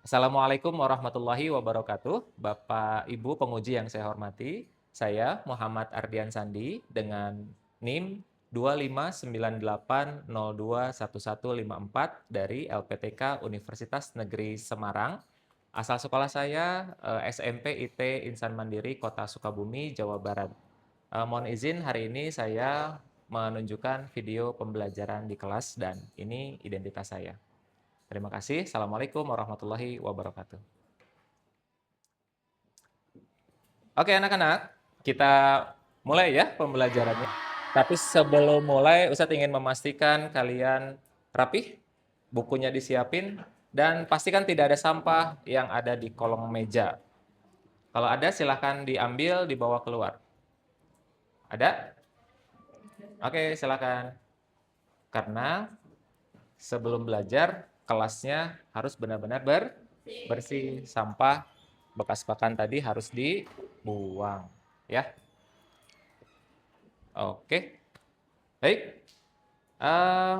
Assalamualaikum warahmatullahi wabarakatuh. Bapak, Ibu penguji yang saya hormati, saya Muhammad Ardian Sandi dengan NIM 25980211154 dari LPTK Universitas Negeri Semarang. Asal sekolah saya SMP IT Insan Mandiri Kota Sukabumi, Jawa Barat. Mohon izin hari ini saya menunjukkan video pembelajaran di kelas dan ini identitas saya. Terima kasih. Assalamualaikum warahmatullahi wabarakatuh. Oke anak-anak, kita mulai ya pembelajarannya. Tapi sebelum mulai, Ustadz ingin memastikan kalian rapih, bukunya disiapin, dan pastikan tidak ada sampah yang ada di kolong meja. Kalau ada silahkan diambil, dibawa keluar. Ada? Oke, silahkan. Karena sebelum belajar, kelasnya harus benar-benar bersih. Sampah bekas makan tadi harus dibuang. Ya, oke. Baik. Eh,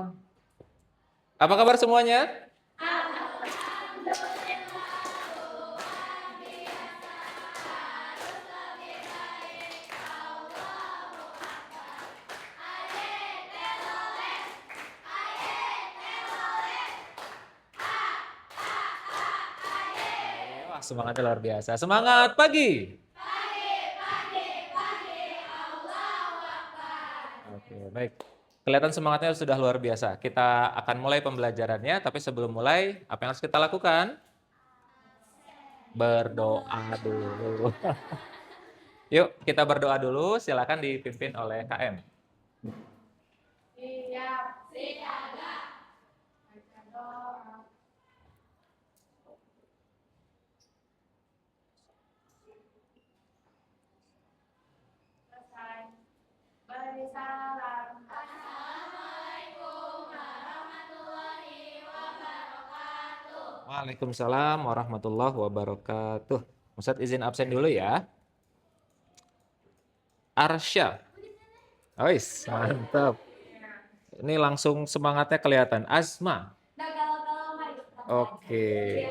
apa kabar semuanya? Wah, semangatnya luar biasa. Semangat pagi. Oke, baik. Kelihatan semangatnya sudah luar biasa. Kita akan mulai pembelajarannya, tapi sebelum mulai, apa yang harus kita lakukan? Berdoa dulu. Yuk, kita berdoa dulu. Silakan dipimpin oleh KM. Siap, siaga. Baca doa. Selesai. Beri salam. Assalamualaikum warahmatullahi wabarakatuh. Waalaikumsalam warahmatullahi wabarakatuh. Ustadz izin absen dulu ya. Arsya. Ois, mantap. Ini langsung semangatnya kelihatan. Asma. Oke.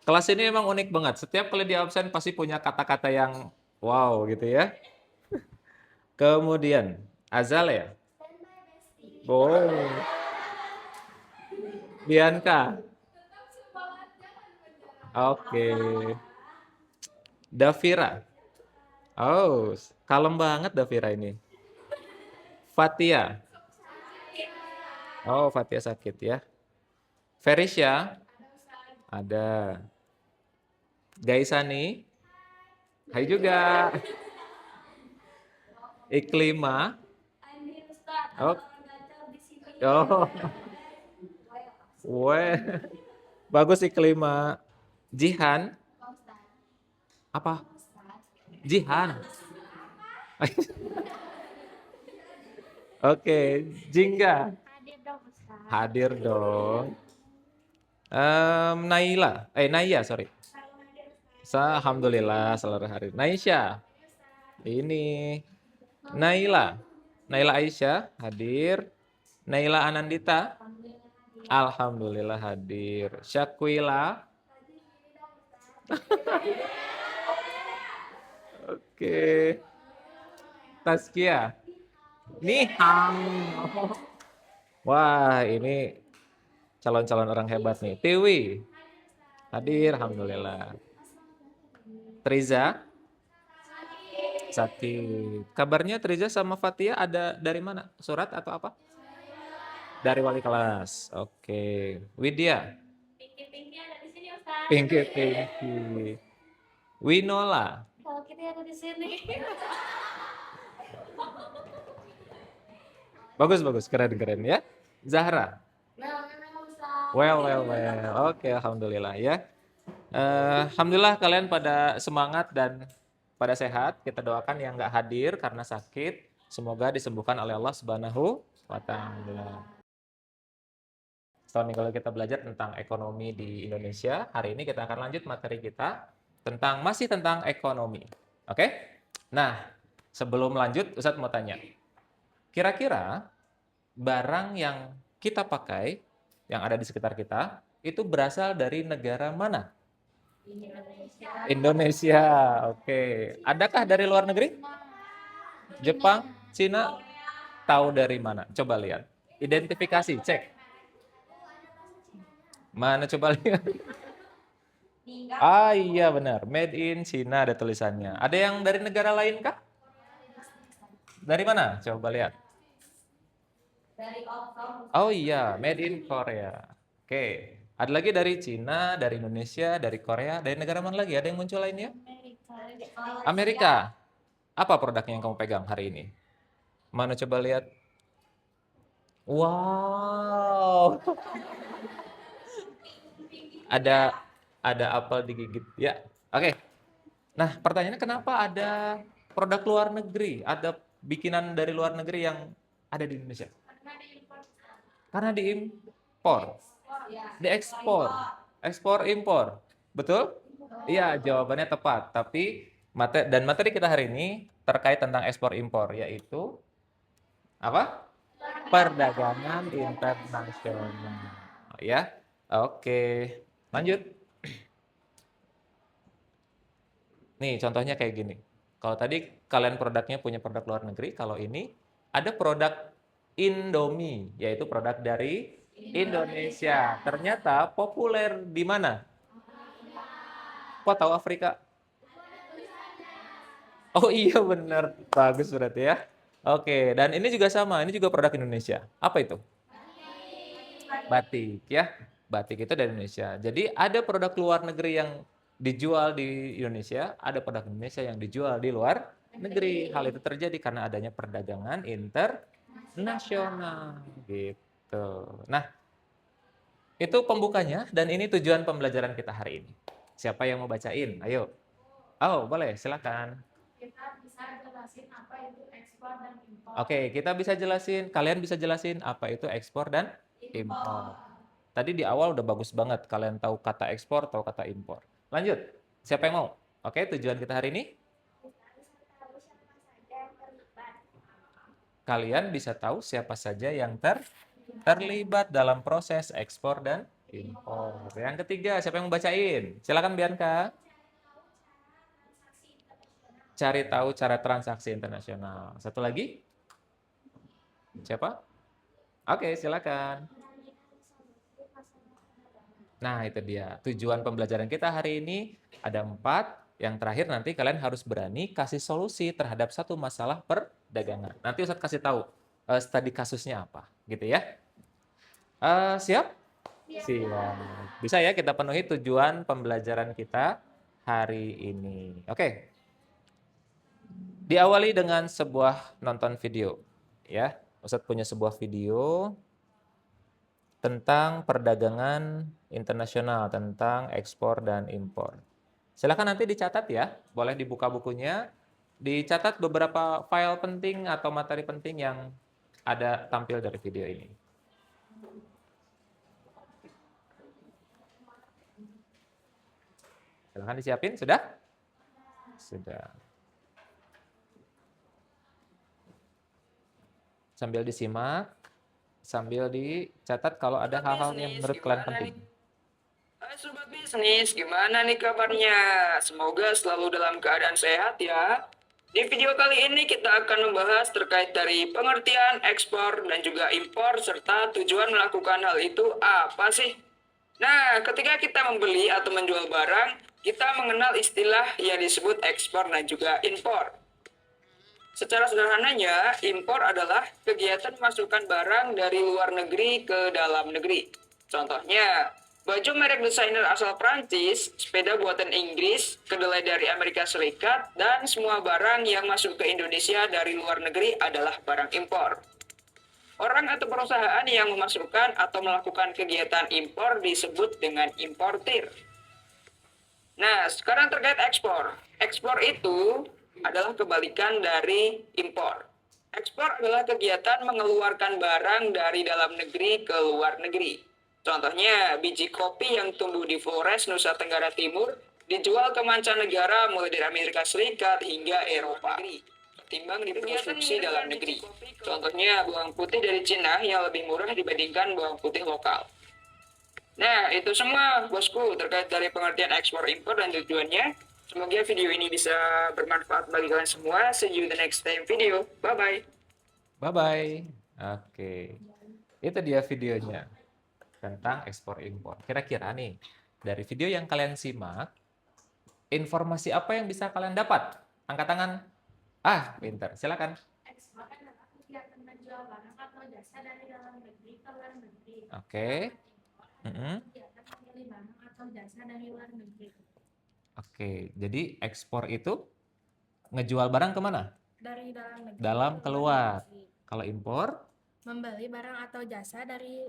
Kelas ini emang unik banget. Setiap kali di absen pasti punya kata-kata yang wow gitu ya. Kemudian, Azalea. Oh. Bianca. Oke. Davira. Oh, kalem banget Davira ini. Fatia. Oh, Fatia sakit ya. Ferisya. Ada. Gaisani. Hai juga. Iklima. Oh. Oh. Weh. Bagus Iklima. Jihan. Apa? Jihan. Oke, Jingga. Hadir dong. Naila. Naya, sorry. Alhamdulillah selalu hadir. Naisha. Ini. Naila. Naila Aisyah hadir. Naila Anandita. Alhamdulillah hadir. Syakwila. Oke. Taskia. Niham. Wah, ini calon-calon orang hebat nih. Tiwi. Hadir, alhamdulillah. Triza. Sakit. Kabarnya Triza sama Fatia ada dari mana? Surat atau apa? Dari wali kelas. Oke. Widya. Pinky ada di sini, Ustaz. Pinky. Winola. Kalau kita ada di sini. Bagus, keren ya. Zahra. Well. Oke, alhamdulillah ya. Alhamdulillah kalian pada semangat dan pada sehat. Kita doakan yang nggak hadir karena sakit, semoga disembuhkan oleh Allah Subhanahu wa Ta'ala. Setelah minggu lalu kita belajar tentang ekonomi di Indonesia, hari ini kita akan lanjut materi kita masih tentang ekonomi. Oke? Nah, sebelum lanjut, Ustadz mau tanya. Kira-kira barang yang kita pakai yang ada di sekitar kita itu berasal dari negara mana? Indonesia. Indonesia. Oke. Adakah dari luar negeri? Jepang, Cina? Tahu dari mana? Coba lihat. Identifikasi, cek. Mana coba lihat? Ah iya benar, Made in China ada tulisannya. Ada yang dari negara lain kah? Dari mana? Coba lihat. Dari Hongkong. Oh iya, Made in Korea. Oke. Ada lagi dari Cina, dari Indonesia, dari Korea, dari negara mana lagi? Ada yang muncul lainnya? Amerika. Amerika. Apa produknya yang kamu pegang hari ini? Mana coba lihat? Wow. Ada apel digigit. Ya. Oke. Nah, pertanyaannya kenapa ada produk luar negeri, ada bikinan dari luar negeri yang ada di Indonesia? Karena diimpor. Karena diimpor, diekspor, ekspor impor. Betul? Iya, jawabannya tepat. Tapi materi kita hari ini terkait tentang ekspor impor yaitu apa? Perdagangan internasional. Ya. Oke. Lanjut. Nih, contohnya kayak gini. Kalau tadi kalian produknya punya produk luar negeri, kalau ini ada produk Indomie, yaitu produk dari Indonesia. Ternyata populer di mana? Kok tahu Afrika? Oh iya benar, bagus berarti ya. Oke, dan ini juga sama, ini juga produk Indonesia. Apa itu? Batik ya. Batik itu dari Indonesia. Jadi ada produk luar negeri yang dijual di Indonesia, ada produk Indonesia yang dijual di luar negeri. Hal itu terjadi karena adanya perdagangan internasional gitu. Nah, itu pembukanya dan ini tujuan pembelajaran kita hari ini. Siapa yang mau bacain? Ayo. Oh, boleh, silakan. Kita bisa jelasin apa itu ekspor dan impor. Oke, kita bisa jelasin, kalian bisa jelasin apa itu ekspor dan impor. Tadi di awal udah bagus banget, kalian tahu kata ekspor, tahu kata impor. Lanjut, siapa yang mau? Oke, tujuan kita hari ini? Kalian bisa tahu siapa saja yang terlibat dalam proses ekspor dan impor. Yang ketiga, siapa yang mau bacain? Silakan Bianca. Cari tahu cara transaksi internasional. Satu lagi? Siapa? Oke, silakan. Nah, itu dia. Tujuan pembelajaran kita hari ini ada 4. Yang terakhir nanti kalian harus berani kasih solusi terhadap satu masalah perdagangan. Nanti Ustadz kasih tahu studi kasusnya apa, gitu ya. Siap? Siap. Bisa ya kita penuhi tujuan pembelajaran kita hari ini. Oke. Diawali dengan sebuah nonton video, ya. Ustadz punya sebuah video tentang perdagangan internasional, tentang ekspor dan impor. Silakan nanti dicatat ya, boleh dibuka bukunya, dicatat beberapa file penting atau materi penting yang ada tampil dari video ini. Silakan disiapin, sudah? Sudah. Sambil disimak, sambil dicatat kalau ada hal-hal yang menurut kalian penting. Hai Sobat Bisnis, gimana nih kabarnya? Semoga selalu dalam keadaan sehat ya. Di video kali ini kita akan membahas terkait dari pengertian ekspor dan juga impor serta tujuan melakukan hal itu apa sih? Nah, ketika kita membeli atau menjual barang, kita mengenal istilah yang disebut ekspor dan juga impor. Secara sederhananya, impor adalah kegiatan memasukkan barang dari luar negeri ke dalam negeri. Contohnya, baju merek desainer asal Prancis, sepeda buatan Inggris, kedelai dari Amerika Serikat, dan semua barang yang masuk ke Indonesia dari luar negeri adalah barang impor. Orang atau perusahaan yang memasukkan atau melakukan kegiatan impor disebut dengan importir. Nah, sekarang terkait ekspor. Ekspor itu adalah kebalikan dari impor. Ekspor adalah kegiatan mengeluarkan barang dari dalam negeri ke luar negeri. Contohnya, biji kopi yang tumbuh di Flores, Nusa Tenggara Timur, dijual ke mancanegara mulai dari Amerika Serikat hingga Eropa, ketimbang diproduksi dalam negeri. Contohnya, bawang putih dari Cina yang lebih murah dibandingkan bawang putih lokal. Nah, itu semua bosku terkait dari pengertian ekspor impor dan tujuannya. Semoga video ini bisa bermanfaat bagi kalian semua. See you the next time video. Bye-bye. Bye-bye. Oke. Itu dia videonya tentang ekspor impor. Kira-kira nih, dari video yang kalian simak, informasi apa yang bisa kalian dapat? Angkat tangan. Ah, pinter. Silakan. Ekspor adalah kegiatan menjual barang atau jasa dari dalam negeri ke luar negeri. Oke. Mm-mm. Kegiatan memilih barang atau jasa dari luar negeri. Oke, jadi ekspor itu ngejual barang kemana? Dari dalam negeri Dalam ke keluar. negeri. Kalau impor, Membeli barang atau jasa dari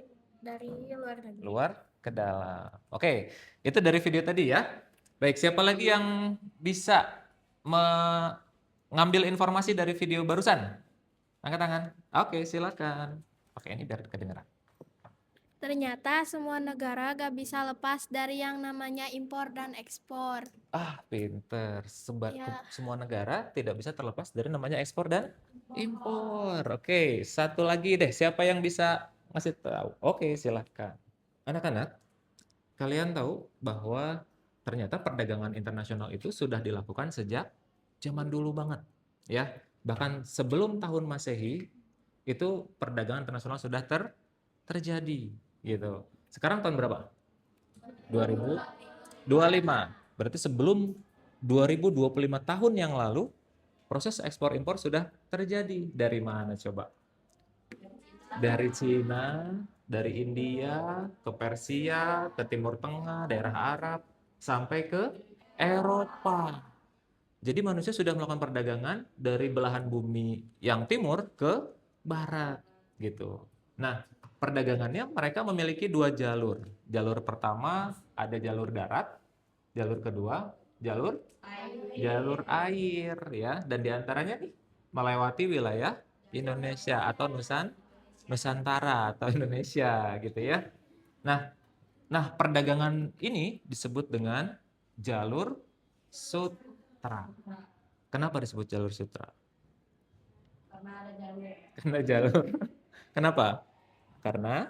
luar negeri. luar ke dalam. Oke, itu dari video tadi ya. Baik, siapa lagi yang bisa mengambil informasi dari video barusan? Angkat tangan. Oke, silakan. Oke, ini biar kedengeran. Ternyata semua negara gak bisa lepas dari yang namanya impor dan ekspor. Ah, pinter. Ya. Semua negara tidak bisa terlepas dari namanya ekspor dan impor. Oke, satu lagi deh. Siapa yang bisa ngasih tahu? Oke, silakan. Anak-anak, kalian tahu bahwa ternyata perdagangan internasional itu sudah dilakukan sejak zaman dulu banget, ya. Bahkan sebelum tahun Masehi itu perdagangan internasional sudah terjadi, gitu. Sekarang tahun berapa? 2025. Berarti sebelum 2025 tahun yang lalu proses ekspor impor sudah terjadi. Dari mana coba? Dari Cina, dari India, ke Persia, ke Timur Tengah, daerah Arab, sampai ke Eropa. Jadi manusia sudah melakukan perdagangan dari belahan bumi yang timur ke barat gitu. Nah, perdagangannya mereka memiliki dua jalur. Jalur pertama ada jalur darat, jalur kedua jalur air ya, dan diantaranya nih melewati wilayah Indonesia atau Nusantara atau Indonesia gitu ya. Nah, perdagangan ini disebut dengan jalur sutra. Kenapa disebut jalur sutra? Karena ada jalur. Karena jalur. Kenapa? Karena,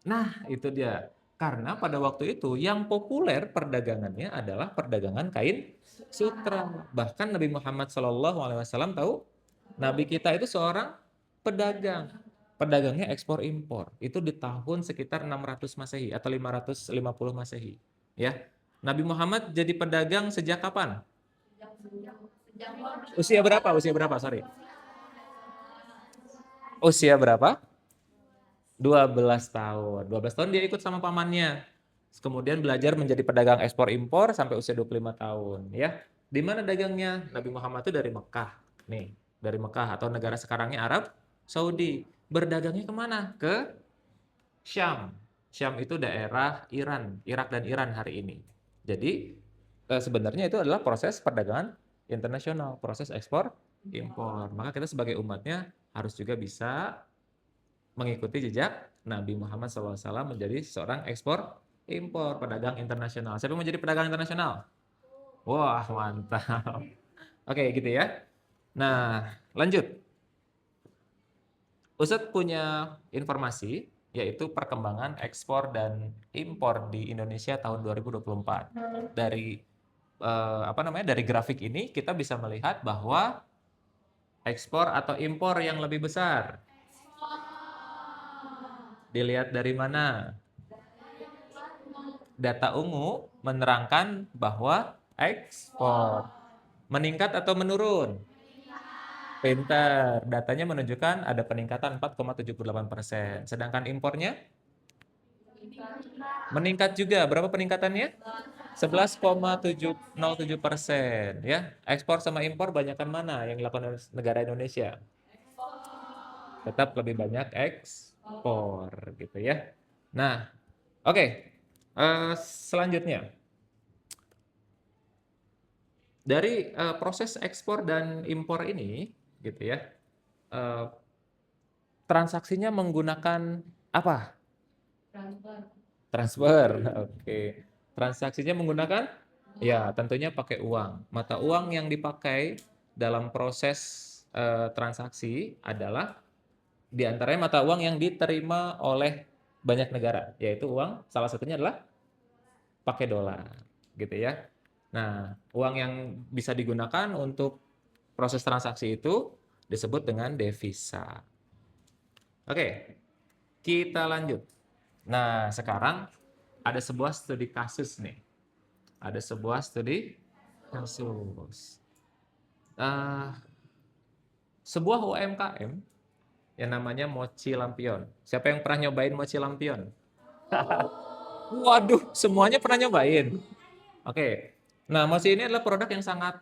nah itu dia. Karena pada waktu itu yang populer perdagangannya adalah perdagangan kain sutra. Bahkan Nabi Muhammad SAW tahu, Nabi kita itu seorang pedagang. Pedagangnya ekspor impor. Itu di tahun sekitar 600 Masehi atau 550 Masehi. Ya. Nabi Muhammad jadi pedagang sejak kapan? Usia berapa? Usia berapa? Sorry. Usia berapa? 12 tahun. 12 tahun dia ikut sama pamannya. Kemudian belajar menjadi pedagang ekspor impor sampai usia 25 tahun, ya. Di mana dagangnya? Nabi Muhammad itu dari Mekah. Nih, dari Mekah atau negara sekarangnya Arab Saudi. Berdagangnya kemana? Ke Syam. Syam itu daerah Iran, Irak dan Iran hari ini. Jadi sebenarnya itu adalah proses perdagangan internasional, proses ekspor impor. Maka kita sebagai umatnya harus juga bisa mengikuti jejak Nabi Muhammad SAW menjadi seorang ekspor impor, pedagang internasional. Siapa yang mau jadi pedagang internasional? Wah, mantap. Oke, gitu ya. Nah, lanjut. Ustadz punya informasi, yaitu perkembangan ekspor dan impor di Indonesia tahun 2024. Dari dari grafik ini kita bisa melihat bahwa ekspor atau impor yang lebih besar. Dilihat dari mana? Data ungu menerangkan bahwa ekspor meningkat atau menurun? Pintar. Datanya menunjukkan ada peningkatan 4,78%. Sedangkan impornya meningkat juga. Berapa peningkatannya? 11,707%. Ya, ekspor sama impor banyakkan mana yang dilakukan oleh negara Indonesia? Tetap lebih banyak ekspor, gitu ya. Nah, oke. Selanjutnya, dari proses ekspor dan impor ini, gitu ya, transaksinya menggunakan apa? Transfer. Oke. Transaksinya menggunakan? Ya, tentunya pakai uang. Mata uang yang dipakai dalam proses transaksi adalah diantaranya mata uang yang diterima oleh banyak negara, yaitu uang salah satunya adalah pakai dolar, gitu ya. Nah, uang yang bisa digunakan untuk proses transaksi itu disebut dengan devisa. Oke, kita lanjut. Nah, sekarang ada sebuah studi kasus nih. Ada sebuah studi kasus. Eh, sebuah UMKM yang namanya Mochi Lampion. Siapa yang pernah nyobain Mochi Lampion? Waduh, semuanya pernah nyobain. Oke. Nah, Mochi ini adalah produk yang sangat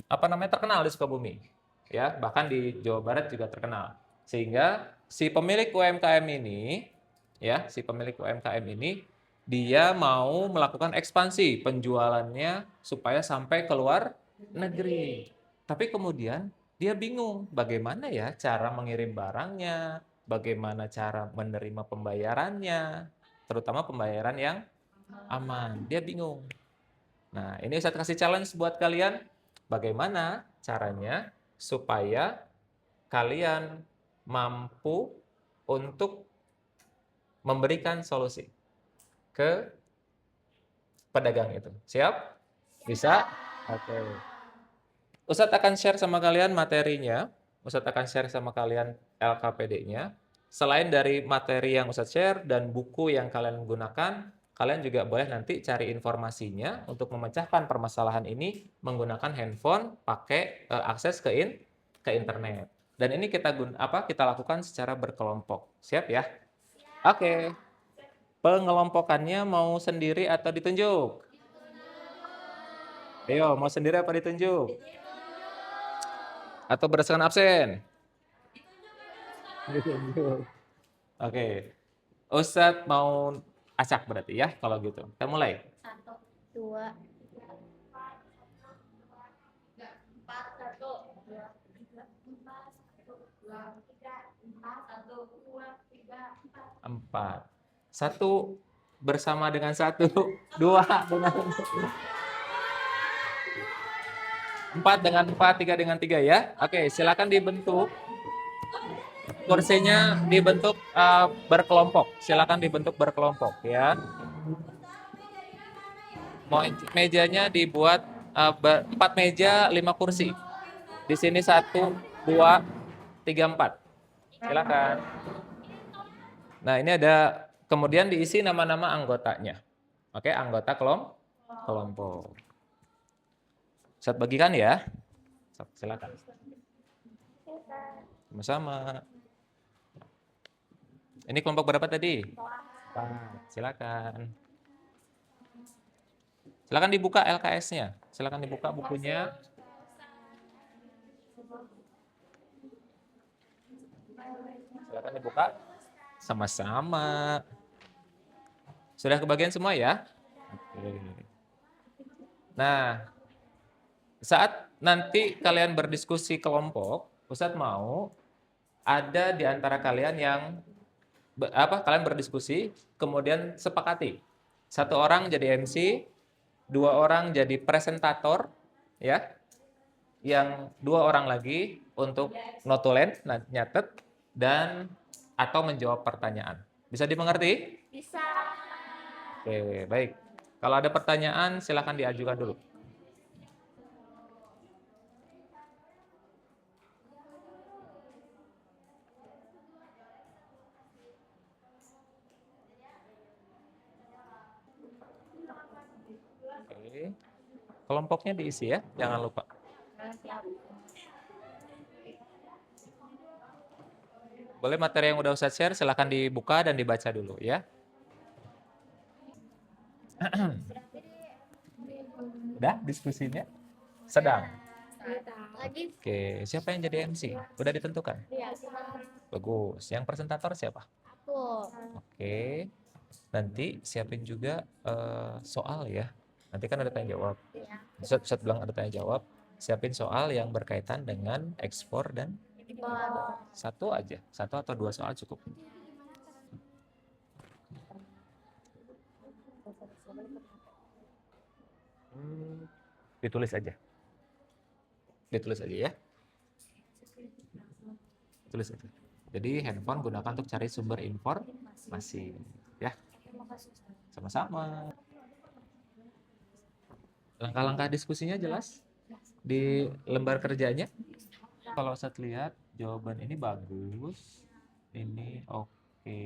apa namanya terkenal di Sukabumi. Ya, bahkan di Jawa Barat juga terkenal. Sehingga si pemilik UMKM ini si pemilik UMKM ini dia mau melakukan ekspansi penjualannya supaya sampai ke luar negeri. Tapi kemudian dia bingung bagaimana ya cara mengirim barangnya, bagaimana cara menerima pembayarannya, terutama pembayaran yang aman. Dia bingung. Nah, ini saya kasih challenge buat kalian. Bagaimana caranya supaya kalian mampu untuk memberikan solusi ke pedagang itu. Siap? Bisa? Oke. Ustadz akan share sama kalian materinya. Ustadz akan share sama kalian LKPD-nya. Selain dari materi yang Ustadz share dan buku yang kalian gunakan, kalian juga boleh nanti cari informasinya untuk memecahkan permasalahan ini menggunakan handphone, pakai akses ke internet. Dan ini kita lakukan secara berkelompok. Siap ya? Oke. Pengelompokannya mau sendiri atau ditunjuk? Ayo, mau sendiri apa ditunjuk? Atau berdasarkan absen? Ditunjuk. Oke. Ustadz mau acak berarti ya kalau gitu. Kita mulai. 2, 4. 1 bersama dengan 1. 2 dengan 4 dengan 4, 3 dengan 3 ya. Oke, silakan dibentuk. Kursinya dibentuk berkelompok. Silakan dibentuk berkelompok ya. Mejanya dibuat 4 meja, 5 kursi. Di sini 1, 2, 3, 4. Silakan. Nah, ini ada kemudian diisi nama-nama anggotanya. Oke, anggota kelompok. Ustadz bagikan ya. Silakan. Sama-sama. Ini kelompok berapa tadi? 4. Silakan. Silakan dibuka LKS-nya. Silakan dibuka bukunya. Silakan dibuka. Sama-sama. Sudah kebagian semua ya? Oke. Nah, saat nanti kalian berdiskusi kelompok, Ustadz mau ada di antara kalian yang kalian berdiskusi, kemudian sepakati. 1 orang jadi MC, 2 orang jadi presentator, ya. Yang 2 orang lagi untuk notulen, nyatet, dan atau menjawab pertanyaan. Bisa dimengerti? Bisa. Oke, baik. Kalau ada pertanyaan, silakan diajukan dulu. Oke. Kelompoknya diisi ya, jangan lupa. Boleh materi yang udah Ustadz share, silakan dibuka dan dibaca dulu ya. Udah diskusinya? Sedang? lagi. Oke, siapa yang jadi MC? Udah ditentukan? Bagus. Yang presentator siapa? Aku. Oke. Nanti siapin juga soal ya. Nanti kan ada tanya jawab. Ustadz bilang ada tanya jawab. Siapin soal yang berkaitan dengan ekspor dan satu aja. 1 atau 2 soal cukup. Ditulis aja. Ditulis aja ya. Tulis aja. Jadi handphone gunakan untuk cari sumber informasi. Ya, sama-sama. Langkah-langkah diskusinya jelas di lembar kerjanya. Kalau saya lihat jawaban ini bagus, ini oke.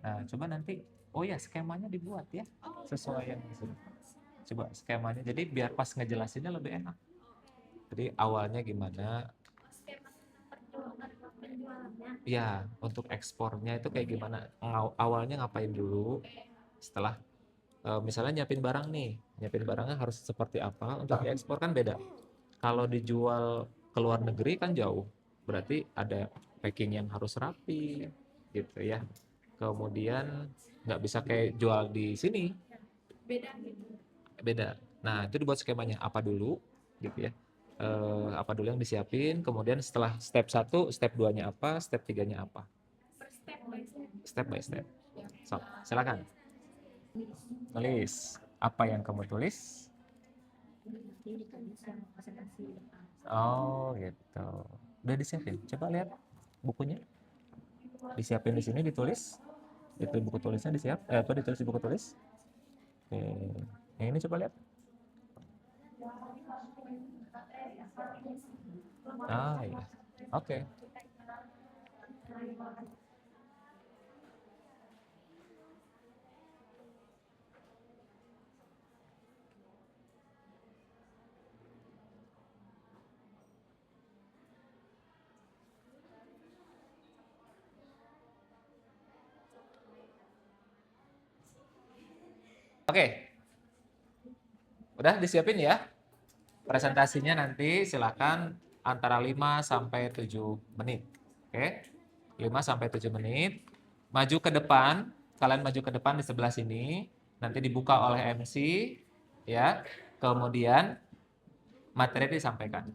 Nah, coba nanti, oh ya skemanya dibuat ya, sesuai yang di sini. Coba skemanya, jadi biar pas ngejelasinnya lebih enak. Jadi awalnya gimana? Ya, untuk ekspornya itu kayak gimana? Awalnya ngapain dulu? Setelah misalnya nyiapin barang nih, nyiapin barangnya harus seperti apa? Untuk diekspor kan beda. Kalau dijual ke luar negeri kan jauh, berarti ada packing yang harus rapi, gitu ya. Kemudian nggak bisa kayak jual di sini, beda. Nah, itu dibuat skemanya apa dulu, gitu ya. Apa dulu yang disiapin, kemudian setelah step 1, step 2-nya apa, step 3-nya apa. Step by step. So, silakan. Tulis. Apa yang kamu tulis? Oh, gitu. Udah disiapin. Coba lihat bukunya. Disiapin di sini, ditulis. Itu buku tulisnya disiap. Apa ditulis di buku tulis? Oke. Yang ini coba lihat. Ah, iya. Oke. Oke. Udah disiapin ya? Presentasinya nanti silakan antara 5 sampai 7 menit. Oke. 5 sampai 7 menit. Maju ke depan, kalian maju ke depan di sebelah sini, nanti dibuka oleh MC ya. Kemudian materi disampaikan.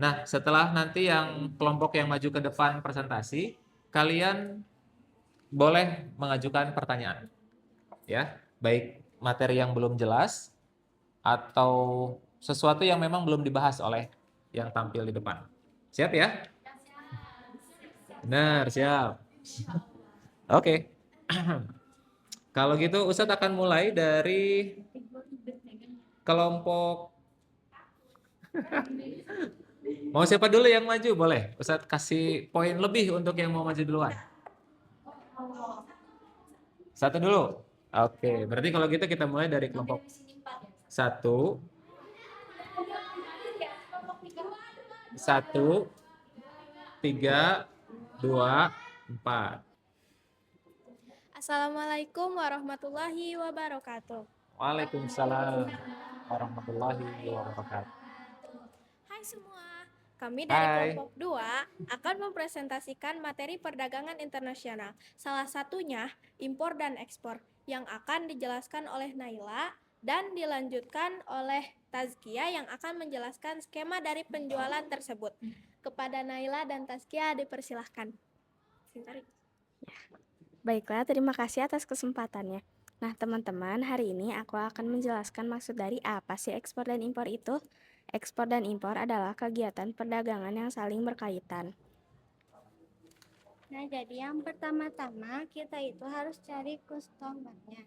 Nah, setelah nanti yang kelompok yang maju ke depan presentasi, kalian boleh mengajukan pertanyaan. Ya, baik materi yang belum jelas atau sesuatu yang memang belum dibahas oleh yang tampil di depan. Siap ya? Benar, siap. Oke. Kalau gitu Ustadz akan mulai dari kelompok. Mau siapa dulu yang maju? Boleh. Ustadz kasih poin lebih untuk yang mau maju duluan. Satu dulu. Oke, berarti kalau gitu kita mulai dari kelompok 1. 1, 3, 2, 4. Assalamualaikum warahmatullahi wabarakatuh. Waalaikumsalam warahmatullahi wabarakatuh. Hai semua, kami dari Hai. kelompok 2 akan mempresentasikan materi perdagangan internasional. Salah satunya impor dan ekspor yang akan dijelaskan oleh Naila dan dilanjutkan oleh Tazkia yang akan menjelaskan skema dari penjualan tersebut. Kepada Naila dan Tazkia dipersilahkan. Baiklah, terima kasih atas kesempatannya. Nah, teman-teman, hari ini aku akan menjelaskan maksud dari apa sih ekspor dan impor itu. Ekspor dan impor adalah kegiatan perdagangan yang saling berkaitan. Nah, jadi yang pertama-tama kita itu harus cari customer-nya.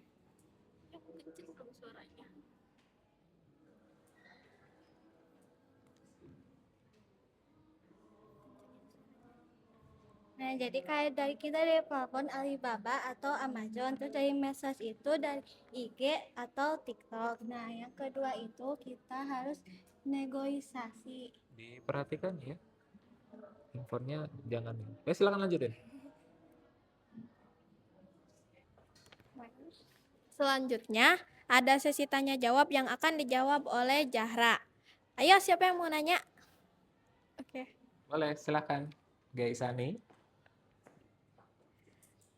Nah, jadi kayak dari kita dari platform Alibaba atau Amazon, terus dari medsos itu dari IG atau TikTok. Nah, yang kedua itu kita harus negosiasi. Diperhatikan ya. Impornya jangan. Silakan lanjutin. Selanjutnya, ada sesi tanya jawab yang akan dijawab oleh Zahra. Ayo, siapa yang mau nanya? Oke. Boleh, silakan. Gaisani.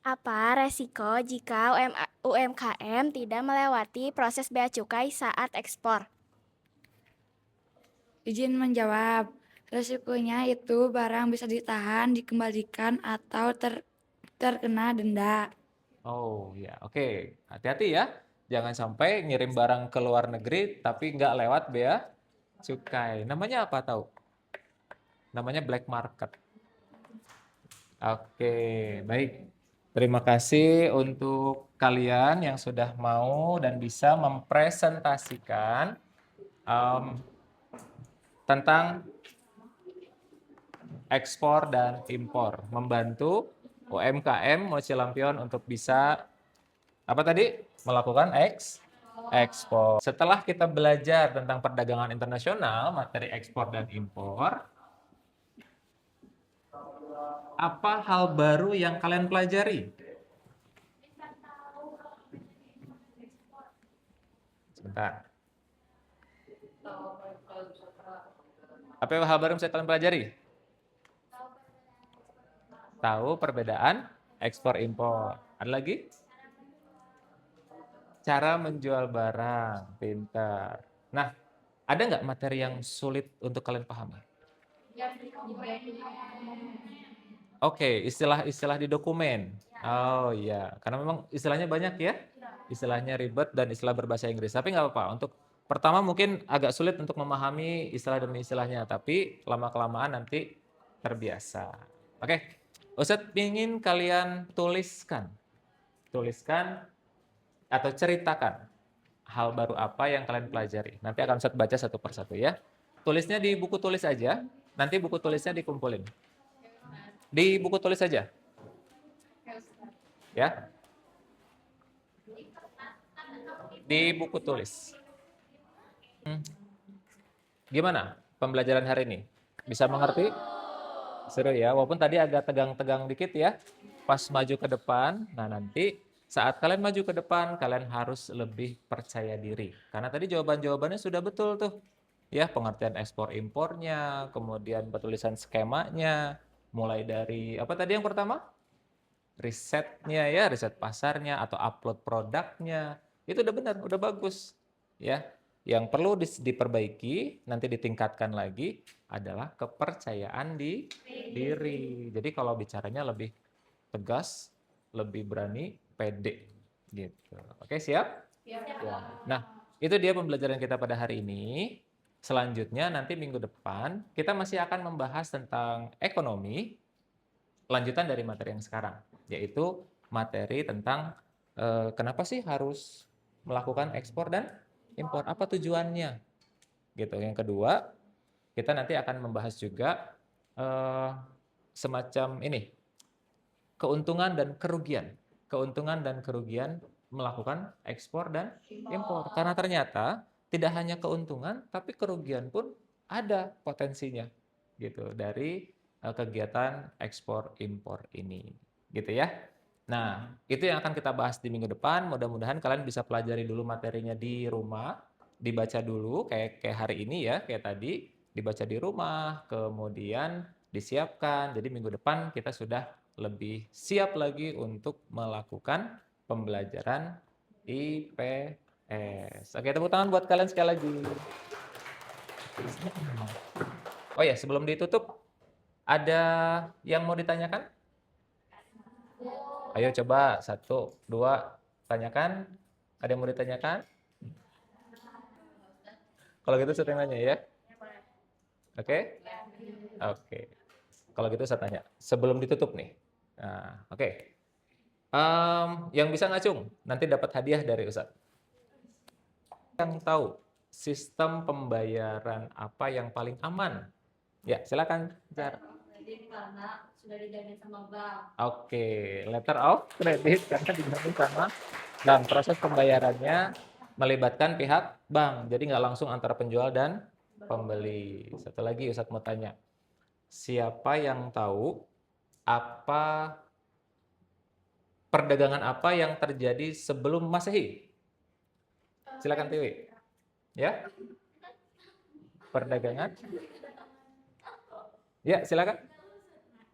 Apa resiko jika UMKM tidak melewati proses bea cukai saat ekspor? Izin menjawab. Resikonya itu barang bisa ditahan, dikembalikan, atau terkena denda. Oh ya, oke. Hati-hati ya. Jangan sampai ngirim barang ke luar negeri tapi nggak lewat bea cukai. Namanya apa tahu? Namanya black market. Oke, baik. Terima kasih untuk kalian yang sudah mau dan bisa mempresentasikan em, tentang ekspor dan impor, membantu UMKM Mochi Lampion untuk bisa apa tadi? Melakukan ekspor. Setelah kita belajar tentang perdagangan internasional, materi ekspor dan impor, apa hal baru yang kalian pelajari? Sebentar. Apa hal baru yang bisa kalian pelajari? Tahu perbedaan ekspor impor. Ada lagi? Cara menjual barang, pintar. Nah, ada nggak materi yang sulit untuk kalian pahami? Oke, istilah-istilah di dokumen. Oh iya, karena memang istilahnya banyak ya. Istilahnya ribet dan istilah berbahasa Inggris. Tapi nggak apa-apa. Untuk pertama mungkin agak sulit untuk memahami istilah demi istilahnya, tapi lama-kelamaan nanti terbiasa. Oke, Ustadz ingin kalian tuliskan atau ceritakan hal baru apa yang kalian pelajari. Nanti akan Ustadz baca satu persatu ya. Tulisnya di buku tulis aja, nanti buku tulisnya dikumpulin. Di buku tulis saja. Ya. Di buku tulis. Gimana pembelajaran hari ini? Bisa mengerti? Seru ya, walaupun tadi agak tegang-tegang dikit ya. Pas maju ke depan, nah nanti saat kalian maju ke depan, kalian harus lebih percaya diri. Karena tadi jawaban-jawabannya sudah betul tuh. Ya, pengertian ekspor impornya, kemudian penulisan skemanya, mulai dari apa tadi yang pertama? Risetnya ya, riset pasarnya atau upload produknya. Itu udah benar, udah bagus. Ya. Yang perlu diperbaiki, nanti ditingkatkan lagi adalah kepercayaan diri. Jadi kalau bicaranya lebih tegas, lebih berani, pede gitu. Oke, siap? Ya. Nah, itu dia pembelajaran kita pada hari ini. Selanjutnya nanti minggu depan kita masih akan membahas tentang ekonomi, lanjutan dari materi yang sekarang, yaitu materi tentang kenapa sih harus melakukan ekspor dan impor, apa tujuannya gitu. Yang kedua, kita nanti akan membahas juga semacam ini, keuntungan dan kerugian melakukan ekspor dan impor. Karena ternyata tidak hanya keuntungan, tapi kerugian pun ada potensinya gitu dari kegiatan ekspor impor ini, gitu ya. Nah, itu yang akan kita bahas di minggu depan. Mudah-mudahan kalian bisa pelajari dulu materinya di rumah, dibaca dulu kayak hari ini ya, kayak tadi, dibaca di rumah, kemudian disiapkan. Jadi minggu depan kita sudah lebih siap lagi untuk melakukan pembelajaran IPS. Oke, tepuk tangan buat kalian sekali lagi. Oh ya, sebelum ditutup, ada yang mau ditanyakan? Ayo coba, 1, 2, tanyakan. Ada yang mau ditanyakan? Kalau gitu saya tanya ya. Oke? Oke. Kalau gitu saya tanya. Sebelum ditutup nih. Nah, oke. Yang bisa ngacung, nanti dapat hadiah dari Ustadz. Yang tahu sistem pembayaran apa yang paling aman? Ya, silakan. Karena sudah dijamin sama bank. Oke, letter of credit karena dijamin sama bank. Proses pembayarannya melibatkan pihak bank, jadi nggak langsung antara penjual dan pembeli. Satu lagi Ustadz mau tanya, siapa yang tahu apa perdagangan apa yang terjadi sebelum Masehi? Silakan Tiwi. Ya, perdagangan. Ya, silakan.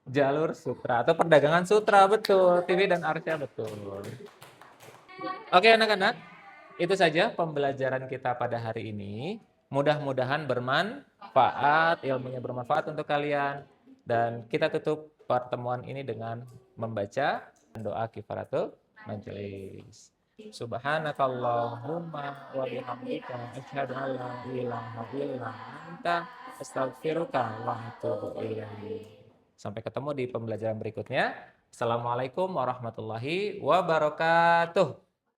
Jalur sutra atau perdagangan sutra, betul. Tiwi dan Arsya, betul. Oke anak-anak, itu saja pembelajaran kita pada hari ini. Mudah-mudahan bermanfaat, ilmunya bermanfaat untuk kalian. Dan kita tutup pertemuan ini dengan membaca doa kifaratul majelis. Subhanakallahumma wa bihamdika asyhadu an la ilaha illa anta astaghfiruka wa atubu ilaik. Sampai ketemu di pembelajaran berikutnya. Assalamualaikum warahmatullahi wabarakatuh.